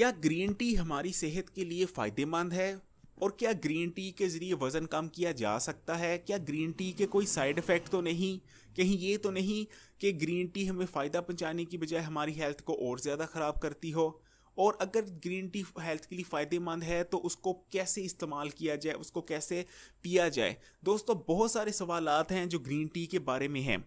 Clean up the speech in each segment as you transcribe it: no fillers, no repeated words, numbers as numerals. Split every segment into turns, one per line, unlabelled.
क्या green tea हमारी सेहत के लिए फ़ायदेमंद है? और क्या ग्रीन टी के ज़रिए वज़न कम किया जा सकता है? क्या ग्रीन टी के कोई साइड इफ़ेक्ट तो नहीं? कहीं ये तो नहीं कि ग्रीन टी हमें फ़ायदा पहुंचाने की बजाय हमारी हेल्थ को और ज़्यादा ख़राब करती हो? और अगर ग्रीन टी हेल्थ के लिए फ़ायदेमंद है तो उसको कैसे इस्तेमाल किया जाए, उसको कैसे पिया जाए? दोस्तों, बहुत सारे सवालात हैं जो ग्रीन टी के बारे में हैं।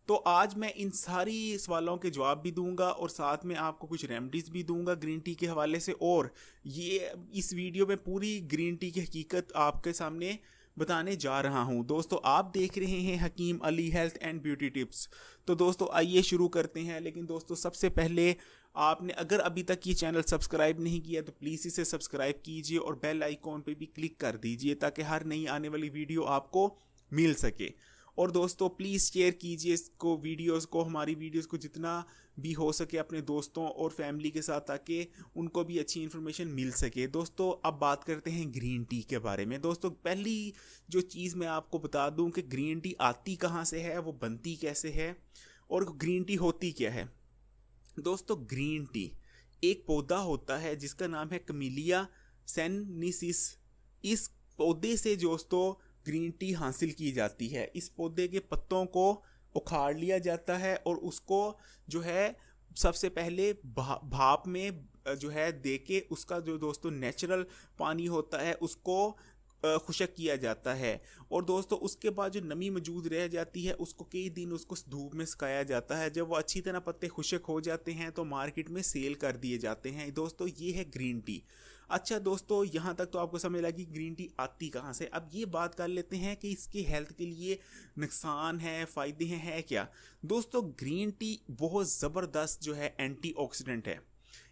तो आज मैं इन सारी सवालों के जवाब भी दूंगा और साथ में आपको कुछ रेमेडीज़ भी दूंगा ग्रीन टी के हवाले से। और ये इस वीडियो में पूरी ग्रीन टी की हकीकत आपके सामने बताने जा रहा हूं। दोस्तों, आप देख रहे हैं Hakim Ali health and beauty tips. तो दोस्तों, आइए शुरू करते हैं। लेकिन दोस्तों, सबसे पहले आपने अगर अभी तक ये चैनल सब्सक्राइब नहीं किया तो प्लीज़ इसे सब्सक्राइब कीजिए और बेल आइकॉन पे भी क्लिक कर दीजिए ताकि हर नई आने वाली वीडियो आपको मिल सके। और दोस्तों, प्लीज़ शेयर कीजिए इसको, वीडियोस को, हमारी वीडियोस को जितना भी हो सके अपने दोस्तों और फैमिली के साथ, ताकि उनको भी अच्छी इन्फॉर्मेशन मिल सके। दोस्तों, अब बात करते हैं ग्रीन टी के बारे में। दोस्तों, पहली जो चीज़ मैं आपको बता दूं कि ग्रीन टी आती कहाँ से है, वो बनती कैसे है और ग्रीन टी होती क्या है। दोस्तों, ग्रीन टी एक पौधा होता है जिसका नाम है कमीलिया सैननिसिस। इस पौधे से दोस्तों ग्रीन टी हासिल की जाती है। इस पौधे के पत्तों को उखाड़ लिया जाता है और उसको जो है सबसे पहले भाप में जो है दे के उसका जो दोस्तों नेचुरल पानी होता है उसको खुशक किया जाता है। और दोस्तों, उसके बाद जो नमी मौजूद रह जाती है उसको कई दिन उसको धूप में सुखाया जाता है। जब वो अच्छी तरह पत्ते खुशक हो जाते हैं तो मार्केट में सेल कर दिए जाते हैं। दोस्तों, ये है ग्रीन टी। अच्छा दोस्तों, यहाँ तक तो आपको समझ लगी ग्रीन टी आती कहाँ से। अब ये बात कर लेते हैं कि इसके हेल्थ के लिए नुकसान है, फ़ायदे हैं, है क्या। दोस्तों, ग्रीन टी बहुत ज़बरदस्त जो है एंटीऑक्सीडेंट है।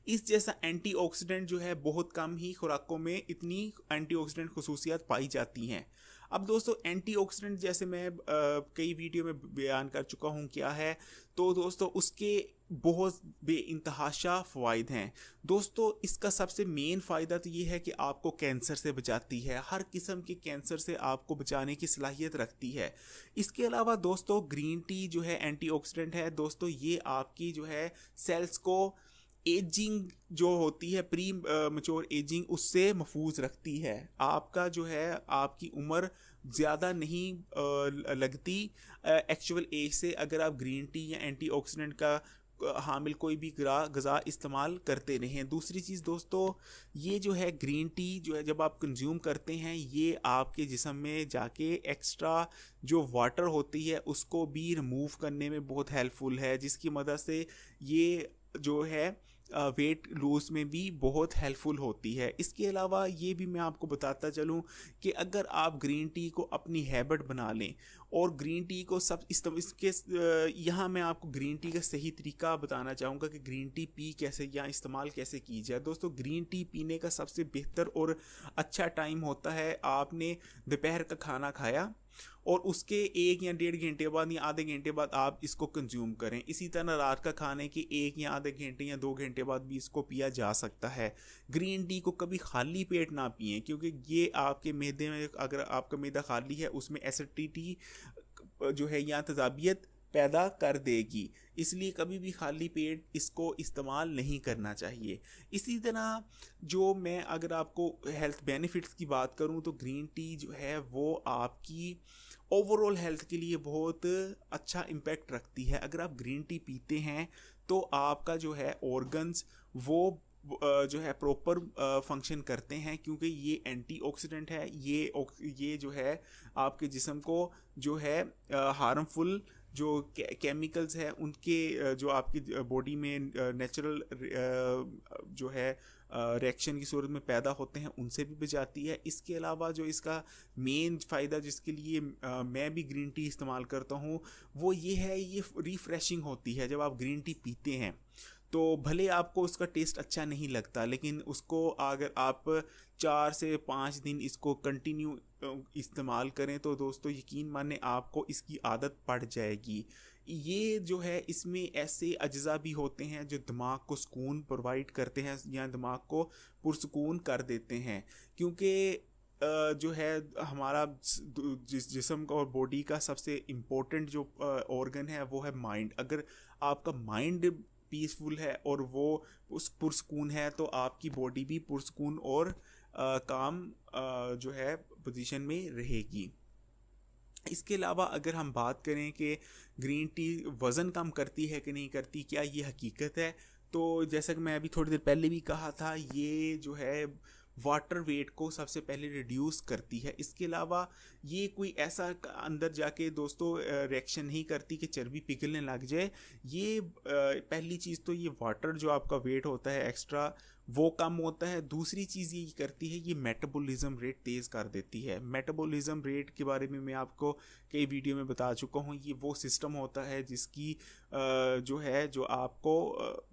इस जैसा एंटीऑक्सीडेंट जो है बहुत कम ही खुराकों में इतनी एंटीऑक्सीडेंट खुसूसियात पाई जाती हैं। अब दोस्तों, एंटीऑक्सीडेंट जैसे मैं कई वीडियो में बयान कर चुका हूँ क्या है। तो दोस्तों, उसके बहुत बेइंतहाशा फ़वाइद हैं। दोस्तों, इसका सबसे मेन फ़ायदा तो ये है कि आपको कैंसर से बचाती है। हर किस्म के कैंसर से आपको बचाने की सलाहियत रखती है। इसके अलावा दोस्तों, ग्रीन टी जो है एंटीऑक्सीडेंट है। दोस्तों, ये आपकी जो है सेल्स को एजिंग जो होती है, प्री मच्योर एजिंग, उससे महफूज रखती है। आपका जो है आपकी उम्र ज़्यादा नहीं लगती एक्चुअल एज से, अगर आप ग्रीन टी या एंटीऑक्सीडेंट का हामिल कोई भी गज़ा इस्तेमाल करते रहें। दूसरी चीज़ दोस्तों, ये जो है ग्रीन टी जो है जब आप कंज्यूम करते हैं ये आपके जिस्म में जाके एक्स्ट्रा जो वाटर होती है उसको भी रिमूव करने में बहुत हेल्पफुल है, जिसकी मदद से ये जो है वेट लूज में भी बहुत हेल्पफुल होती है। इसके अलावा ये भी मैं आपको बताता चलूँ कि अगर आप ग्रीन टी को अपनी हैबिट बना लें और ग्रीन टी को सब इसके यहाँ मैं आपको ग्रीन टी का सही तरीका बताना चाहूँगा कि ग्रीन टी पी कैसे या इस्तेमाल कैसे की जाए। दोस्तों, ग्रीन टी पीने का सबसे बेहतर और अच्छा टाइम होता है आपने दोपहर का खाना खाया और उसके 1 या 1.5 घंटे बाद या आधे घंटे बाद आप इसको कंज्यूम करें। इसी तरह रात का खाने के 1 या आधे घंटे या 2 घंटे बाद भी इसको पिया जा सकता है। ग्रीन टी को कभी खाली पेट ना पिएं, क्योंकि ये आपके मैदे में, अगर आपका मैदा खाली है उसमें एसिडिटी जो है या तेज़ाबियत पैदा कर देगी, इसलिए कभी भी खाली पेट इसको इस्तेमाल नहीं करना चाहिए। इसी तरह जो मैं अगर आपको हेल्थ बेनिफिट्स की बात करूं तो ग्रीन टी जो है वो आपकी ओवरऑल हेल्थ के लिए बहुत अच्छा इम्पैक्ट रखती है। अगर आप ग्रीन टी पीते हैं तो आपका जो है ऑर्गन्स वो जो है प्रॉपर फंक्शन करते हैं, क्योंकि ये एंटीऑक्सीडेंट है। ये जो है आपके जिस्म को जो है हार्मफुल जो केमिकल्स है उनके जो आपकी बॉडी में नेचुरल जो है रिएक्शन की सूरत में पैदा होते हैं उनसे भी बचाती है। इसके अलावा जो इसका मेन फ़ायदा जिसके लिए मैं भी ग्रीन टी इस्तेमाल करता हूँ वो ये है, ये रिफ़्रेशिंग होती है। जब आप ग्रीन टी पीते हैं तो भले आपको उसका टेस्ट अच्छा नहीं लगता, लेकिन उसको अगर आप 4 से 5 दिन इसको कंटिन्यू इस्तेमाल करें तो दोस्तों यकीन माने आपको इसकी आदत पड़ जाएगी। ये जो है इसमें ऐसे अज्जा भी होते हैं जो दिमाग को सुकून प्रोवाइड करते हैं या दिमाग को पुरसुकून कर देते हैं, क्योंकि जो है हमारा जिस्म का और बॉडी का सबसे इम्पोर्टेंट जो ऑर्गन है वो है माइंड। अगर आपका माइंड पीसफुल है और वो उस पुरसकून है, तो आपकी बॉडी भी पुरसकून और काम जो है पोजीशन में रहेगी। इसके अलावा अगर हम बात करें कि ग्रीन टी वज़न कम करती है कि नहीं करती, क्या ये हकीकत है, तो जैसा कि मैं अभी थोड़ी देर पहले भी कहा था, ये जो है वाटर वेट को सबसे पहले रिड्यूस करती है। इसके अलावा ये कोई ऐसा अंदर जाके दोस्तों रिएक्शन नहीं करती कि चर्बी पिघलने लग जाए। ये पहली चीज़ तो ये वाटर जो आपका वेट होता है एक्स्ट्रा वो कम होता है। दूसरी चीज़ ये करती है, ये मेटाबॉलिज्म रेट तेज़ कर देती है। मेटाबॉलिज्म रेट के बारे में मैं आपको कई वीडियो में बता चुका हूँ। ये वो सिस्टम होता है जिसकी जो है जो आपको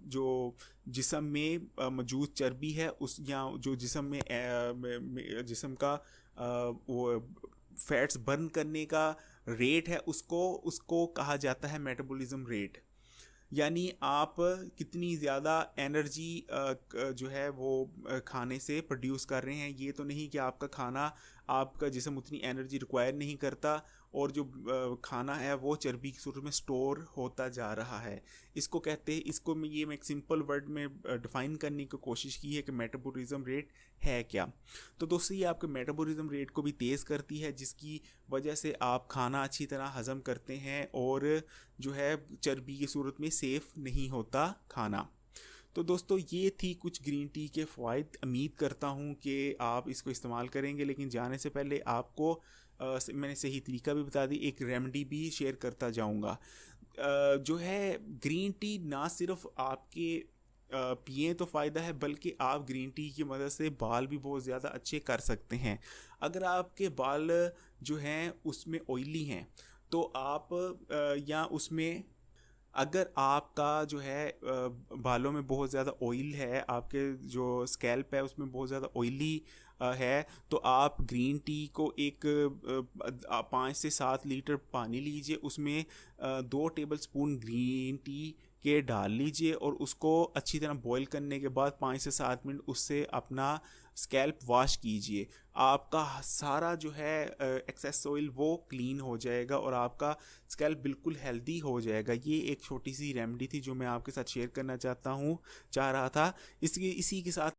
जो जिस्म में मौजूद चर्बी है उस या जो जिस्म में जिस्म का वो फैट्स बर्न करने का रेट है उसको उसको कहा जाता है मेटाबॉलिज्म रेट। यानी आप कितनी ज़्यादा एनर्जी जो है वो खाने से प्रोड्यूस कर रहे हैं। ये तो नहीं कि आपका खाना आपका जिस्म उतनी एनर्जी रिक्वायर नहीं करता और जो खाना है वो चर्बी की सूरत में स्टोर होता जा रहा है। इसको कहते हैं, इसको मैं एक सिंपल वर्ड में डिफ़ाइन करने की कोशिश की है कि मेटाबॉलिज्म रेट है क्या। तो दोस्तों ये आपके मेटाबॉलिज्म रेट को भी तेज़ करती है, जिसकी वजह से आप खाना अच्छी तरह हज़म करते हैं और जो है चर्बी की सूरत में सेफ़ नहीं होता खाना। तो दोस्तों ये थी कुछ ग्रीन टी के फ़वाइद। उम्मीद करता हूँ कि आप इसको इस्तेमाल करेंगे, लेकिन जाने से पहले आपको मैंने सही तरीका भी बता दी, एक रेमेडी भी शेयर करता जाऊँगा। जो है ग्रीन टी ना सिर्फ आपके पिए तो फ़ायदा है, बल्कि आप ग्रीन टी की मदद से बाल भी बहुत ज़्यादा अच्छे कर सकते हैं। अगर आपके बाल जो हैं उसमें ऑयली हैं तो आप या उसमें अगर आपका जो है बालों में बहुत ज़्यादा ऑयल है, आपके जो स्कैल्प है उसमें बहुत ज़्यादा ऑयली है, तो आप ग्रीन टी को एक 5 से 7 लीटर पानी लीजिए, उसमें 2 टेबल स्पून ग्रीन टी के डाल लीजिए और उसको अच्छी तरह बॉईल करने के बाद 5 से 7 मिनट उससे अपना स्कैल्प वॉश कीजिए। आपका सारा जो है एक्सेस ऑयल वो क्लीन हो जाएगा और आपका स्कैल्प बिल्कुल हेल्दी हो जाएगा। ये एक छोटी सी रेमेडी थी जो मैं आपके साथ शेयर करना चाह रहा था। इसी के साथ